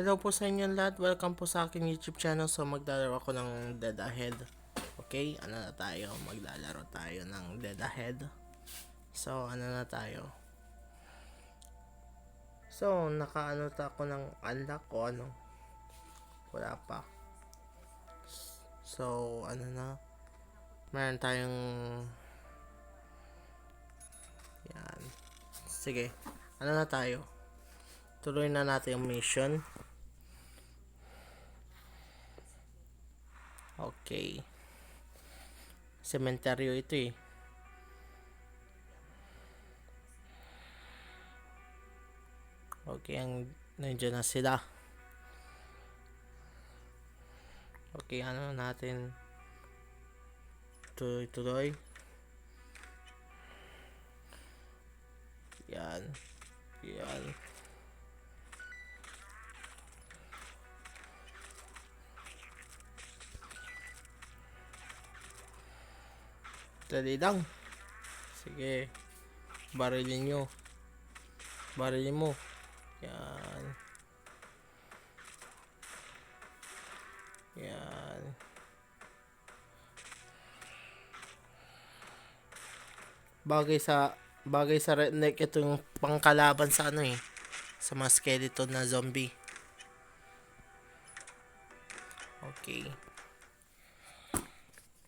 Hello po sa inyo lahat. Welcome po sa aking YouTube channel. So maglalaro ako ng Dead Ahead. Okay, ano na tayo? Maglalaro tayo ng Dead Ahead. So ano na tayo? So nakaano ta ako ng unlock o ano? Wala pa. So ano na? Meron tayong yan. Sige. Ano na tayo? Tuloy na natin yung mission. Okay. Sementeryo ito eh. Okay, nandiyan na sila. Okay, ano natin? Tuloy. Yan. Yan. Dali lang. Sige. Barilin nyo. Barilin mo. Yan. Yan. Bagay sa redneck ito yung pangkalaban sa ano eh. Sa mga skeleton na zombie. Okay.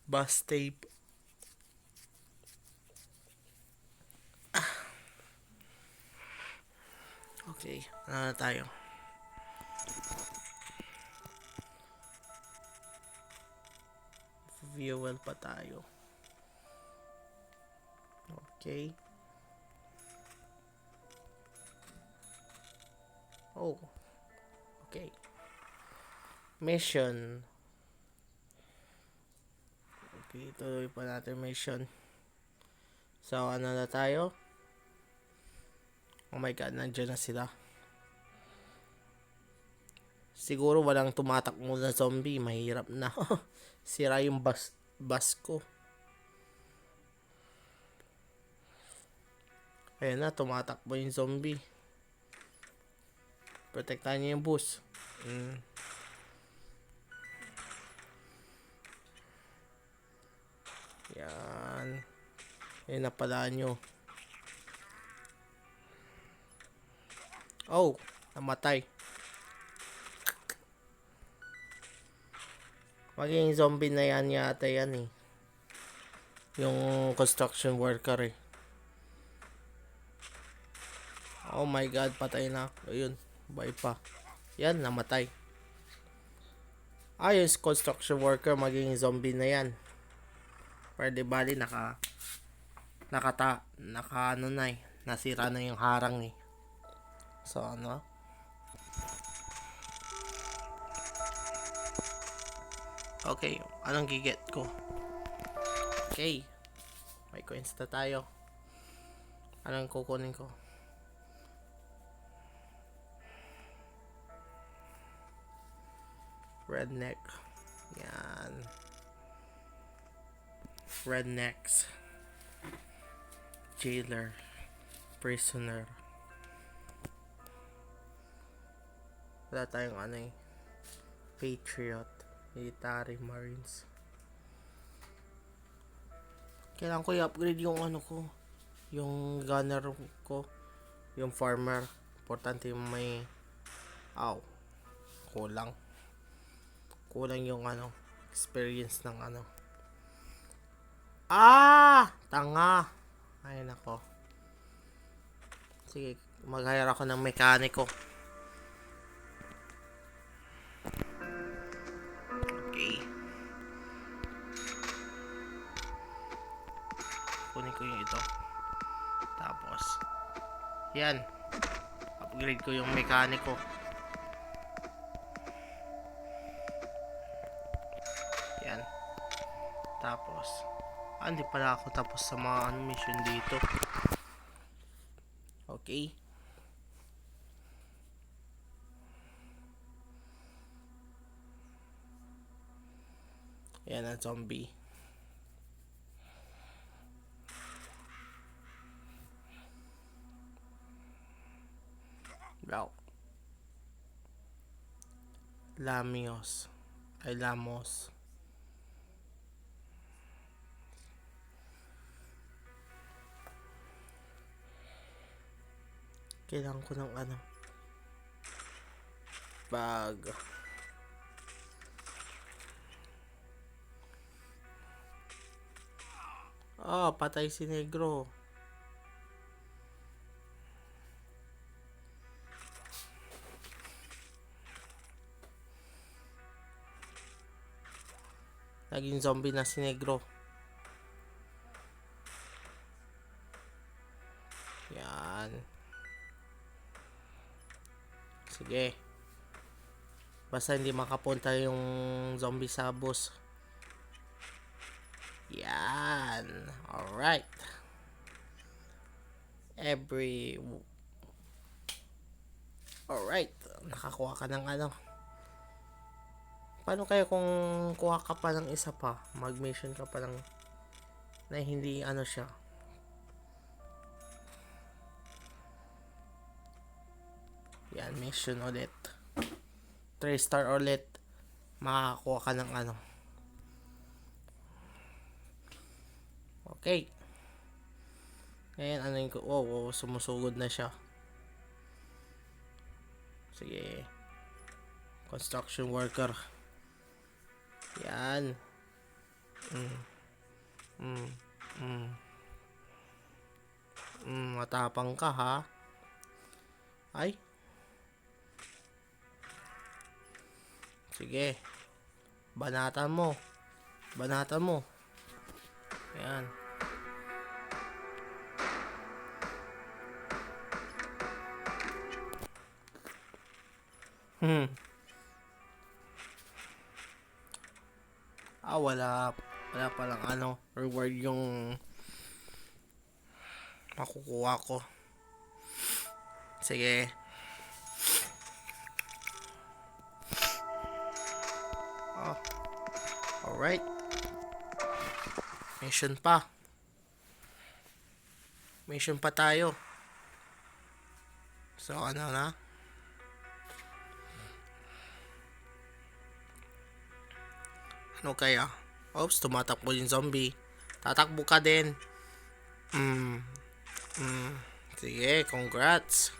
Bus tape. Okay. Ano na tayo? Fuel pa tayo. Okay. Oh. Okay. Mission. Okay, tuloy pa natin mission. So, ano na tayo? Oh my god, nandiyan na sila. Siguro walang tumatakbo na zombie. Mahirap na. Sira yung bus ko. Ayan na, tumatakbo yung zombie. Protektahan niyo yung bus. Yan. Ayan, napalaan nyo. Oh, namatay. Maging zombie na yan yata yan eh. Yung construction worker eh. Oh my god, patay na. Ayun, bye pa. Yan, namatay. Yung construction worker maging zombie na yan. Pwede bali naka ano na eh. Nasira na yung harang eh. So ano? Okay, anong giget ko? Okay. May coins na tayo. Anong kukunin ko? Redneck. Yan. Rednecks. Jailer. Prisoner. Wala tayong ano eh. Patriot. Military Marines. Kailangan ko i-upgrade yung ano ko. Yung gunner ko. Yung farmer. Importante yung may kulang yung ano experience ng ano. Tanga. Ay nako. Sige, mag-hire ako ng mekaniko. Okay. Kunin ko yung ito. Tapos yan. Upgrade ko yung mekaniko. Yan. Tapos hindi pala ako tapos sa mga mission dito. Okay. Yan ang zombie. Wow. Lamos. Kailangan ko ng ano, bag. Patay si Negro. Naging zombie na si Negro. Yan. Sige. Basta hindi makapunta yung zombie sa bus. Yan. Alright. Alright. Nakakuha ka ng ano. Paano kaya kung kuha ka pa ng isa pa? Mag-mission ka pa ng na hindi ano siya. Yan, mission ulit. 3 star ulit. Makakuha ka ng ano. Okay. Ngayon, ano yung sumusugod na siya. Sige. Construction worker. Yan. Matapang ka, ha? Ay. Sige. Banatan mo. Yan. Wala palang ano, reward yung makukuha ko. Sige. Alright. Mission pa tayo. So ano na? Ano kaya? Oops, tumatakbo yung zombie. Tatakbo ka din. Sige, congrats.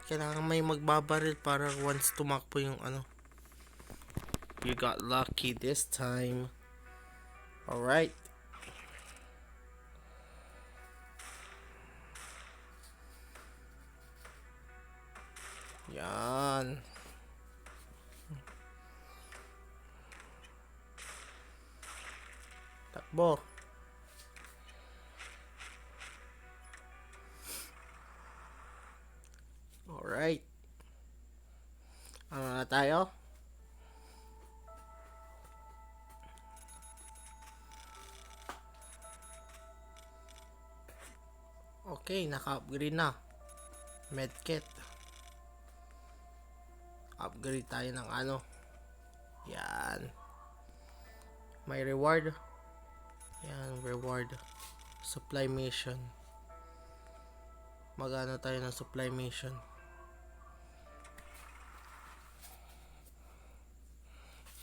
Kailangan may magbabaril para once tumakbo yung ano. You got lucky this time. Alright. Yan. Takbo. Alright. Ano na tayo? Okay, naka-upgrade na. Medkit. Upgrade tayo ng ano. Yan. May reward. Yan, reward. Supply mission. Magano tayo ng supply mission.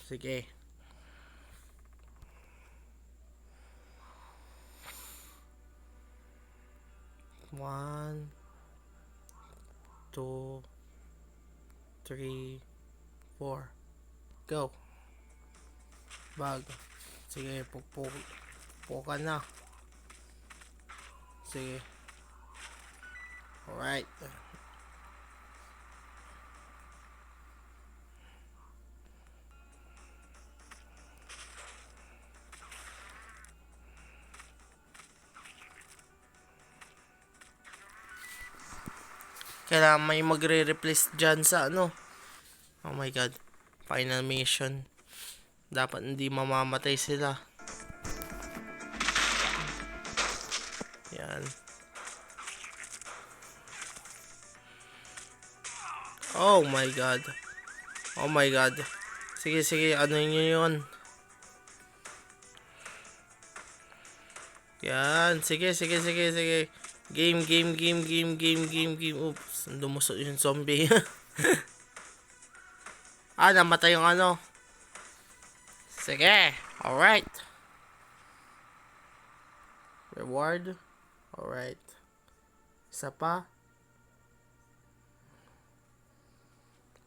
Sige. One, 2, 3, 4. Go. Bag. Sige, pukan na. Sige. Alright. Kailangan may magre-replace dyan sa ano. Oh my god. Final mission. Dapat hindi mamamatay sila. Yan. Oh my god. Oh my god. Sige, ano nyo yun? Yan. Sige, sige, sige, sige. Game, game, game, game, game, game, game. Oops. Lumusot yung zombie. Ah, namatay yung ano. Sige. Alright. Reward. Alright. Isa pa.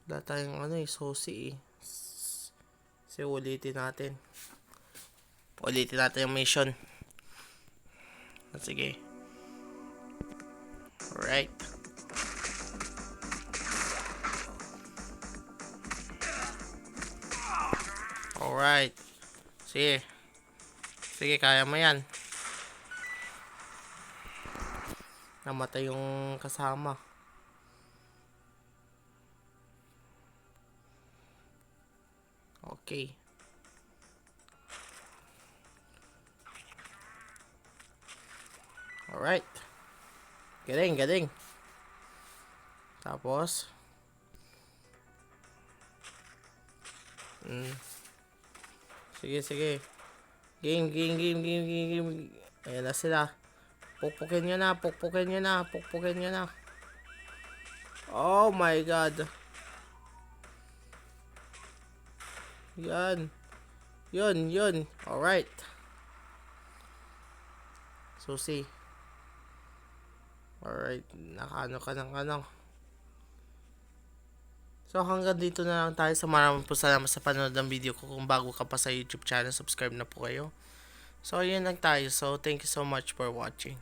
Wala tayong ano eh. Susi eh. Kasi ulitin natin. Ulitin natin yung mission. Sige. Alright. Alright. Sige. Sige, kaya mo yan. Namatay yung kasama. Okay. Alright. Galing, galing. Tapos. Sige, sige. Game, game, game, game, game, game. Ayan na sila. Pukpukin nyo na, pukpukin nyo na, pukpukin nyo na. Oh my god. Yan. Yun, yun. Alright. Susi. Alright. Nakaano ka ng ano. So hanggang dito na lang tayo. So maraming po salamat sa panonood ng video ko. Kung bago ka pa sa YouTube channel, subscribe na po kayo. So yun lang tayo. So thank you so much for watching.